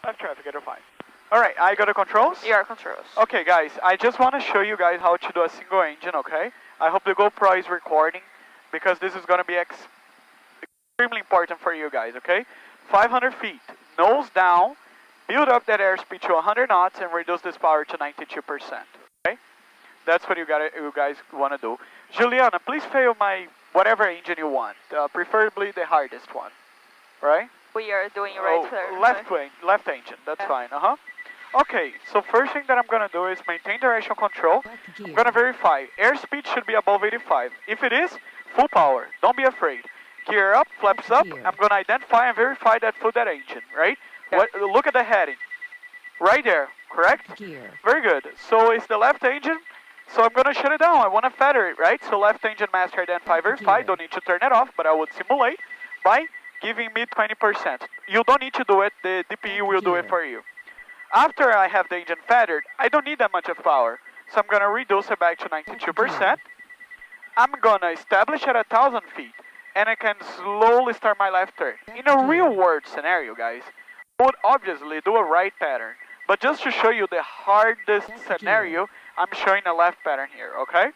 Left traffic, 805. Alright, I got the controls? Yeah, controls. Okay guys, I just want to show you guys how to do a single engine, okay? I hope the GoPro is recording, because this is going to be extremely important for you guys, okay? 500 feet, nose down, build up that airspeed to 100 knots and reduce this power to 92%, okay? That's what you guys want to do. Juliana, please fail my whatever engine you want, preferably the hardest one, right? We are doing right there. Left engine, that's fine, Okay, so first thing that I'm going to do is maintain direction control. I'm going to verify. Airspeed should be above 85. If it is, full power. Don't be afraid. Gear up, flaps up. I'm going to identify and verify that engine, right? Look at the heading. Right there, correct? Very good. So it's the left engine. So I'm going to shut it down. I want to feather it, right? So left engine master identify, verify. Don't need to turn it off, but I would simulate by giving me 20%. You don't need to do it. The DPE will do it for you. After I have the engine feathered, I don't need that much of power. So I'm going to reduce it back to 92%. I'm going to establish at 1,000 feet. And I can slowly start my left turn. In a real world scenario, guys, I would obviously do a right pattern. But just to show you the hardest scenario, I'm showing a left pattern here, okay?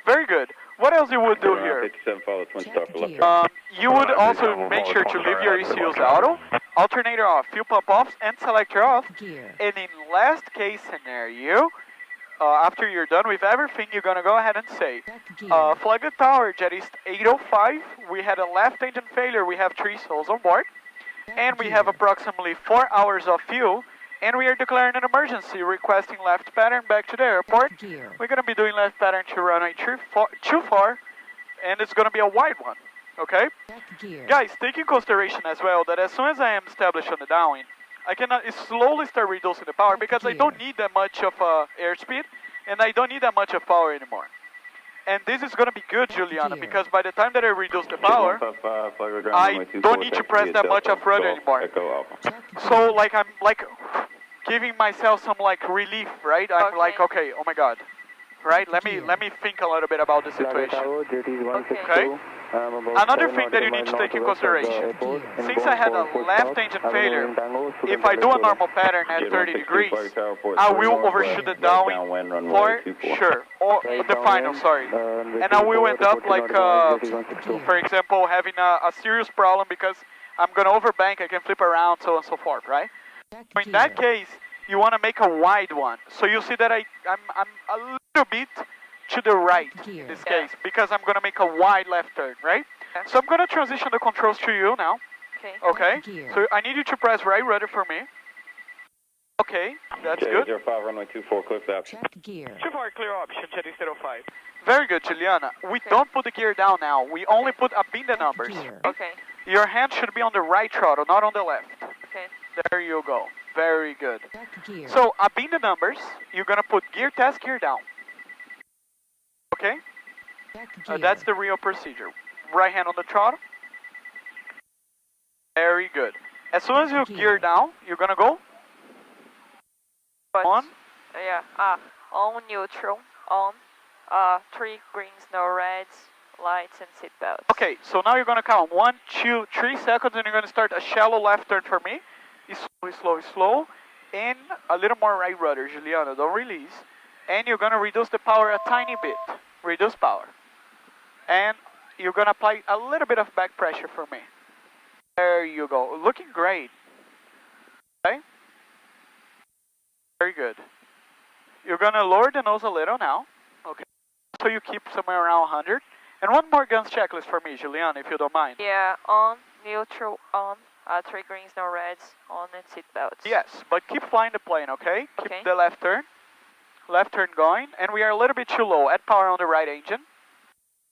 Very good. What else you would do here? You would also make sure to leave your ECUs auto, alternator off, fuel pump off, and selector off. And in last case scenario, after you're done with everything, you're going to go ahead and say, flag the tower, jet east 805. We had a left engine failure. We have 3 souls on board. And we have approximately 4 hours of fuel. And we are declaring an emergency, requesting left pattern back to the airport. We're going to be doing left pattern to runway 24, and it's going to be a wide one, okay? Guys, take in consideration as well that as soon as I am established on the downwind, I can slowly start reducing the power because I don't need that much of airspeed, and I don't need that much of power anymore. And this is going to be good, Juliana, because by the time that I reduce the power, I don't need to press that much of rudder anymore. So, like, I'm like giving myself some like relief, right? I'm like, okay, oh my God, right? Let me think a little bit about the situation. Okay. Another thing that you need to take in consideration, since I had a left engine failure, if I do a normal pattern at 30 degrees, I will overshoot the downwind for sure, or the final, sorry. And I will end up like, for example, having a serious problem because I'm going to overbank, I can flip around, so on and so forth, right? So in that case, you want to make a wide one. So you see that I'm a little bit to the right in this case, because I'm going to make a wide left turn, right? So I'm going to transition the controls to you now. Okay. So I need you to press right rudder for me. Okay, that's good. 05, runway 24, clear for option. 24, clear option, jet east 805. Very good, Juliana. We don't put the gear down now. We only put up in the numbers. Okay. Your hand should be on the right throttle, not on the left. Okay. There you go. Very good. So, up in the numbers, you're going to put gear test, gear down. Okay? That's the real procedure. Right hand on the throttle. Very good. As soon as you gear down, you're going to go on. Yeah, on neutral, on, 3 greens, no reds, lights and seatbelts. Okay, so now you're going to count 1, 2, 3 seconds and you're going to start a shallow left turn for me. Slow, and a little more right rudder, Juliana, don't release. And you're going to reduce the power a tiny bit. Reduce power. And you're going to apply a little bit of back pressure for me. There you go. Looking great. Okay? Very good. You're going to lower the nose a little now. Okay. So you keep somewhere around 100. And one more guns checklist for me, Juliana, if you don't mind. Yeah, on, neutral, on. 3 greens, no reds, on and seatbelts. Yes, but keep flying the plane, okay? Keep the left turn going, and we are a little bit too low. Add power on the right engine,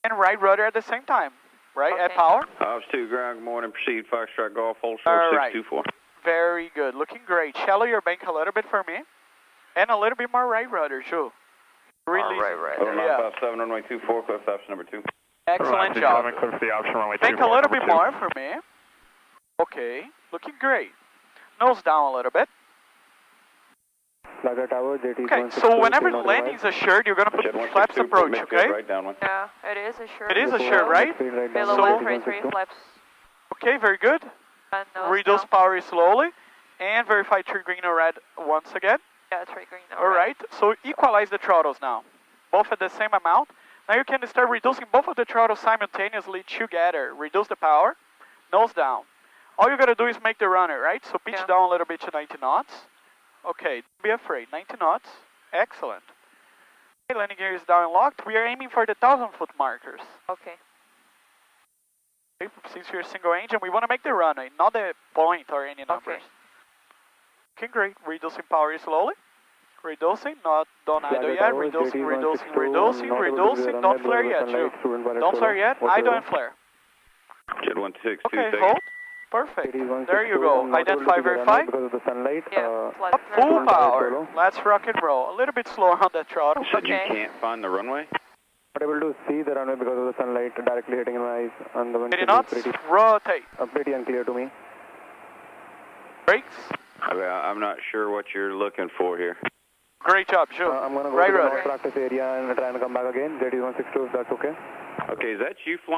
and right rudder at the same time, right? Add power. House 2, ground, good morning, proceed, Foxtrot Golf, hold short, 624. Very good, looking great. Shallow your bank a little bit for me, and a little bit more right rudder, too. Release. Right. 957, runway 24, clear for option number 2. Excellent job. Bank a little bit more for me. Okay, looking great. Nose down a little bit. Okay, so whenever landing is assured, you're going to put flaps approach, okay? Yeah, it is assured. It is assured, right? Below 133 flaps. Okay, very good. Reduce power slowly. And verify 3 green or red once again. Yeah, 3 green. Alright, so equalize the throttles now. Both at the same amount. Now you can start reducing both of the throttles simultaneously together. Reduce the power, nose down. All you gotta do is make the runner, right? So pitch down a little bit to 90 knots. Okay, don't be afraid, 90 knots. Excellent. Okay, landing gear is down and locked. We are aiming for the 1,000-foot markers. Okay. Okay, since we're single engine, we want to make the runway, not the point or any numbers. Okay. Okay, great. Reducing power slowly. Reducing, don't idle yet. Reducing, Don't flare yet, Joe. Don't flare yet. Idle and flare. Jet 162. Okay, hold. Perfect. There you go. Identify, verify. Yeah, Up full power. Let's rock and roll. A little bit slower on that throttle. Said you can't find the runway? Not able to see the runway because of the sunlight directly hitting in my eyes, and the wind 80 knots. Rotate. Pretty unclear to me. Brakes. I'm not sure what you're looking for here. Great job, Joe. I'm going to go right to the rudder. practice area and try and come back again. Jet 162, if that's okay. Okay, is that you flying?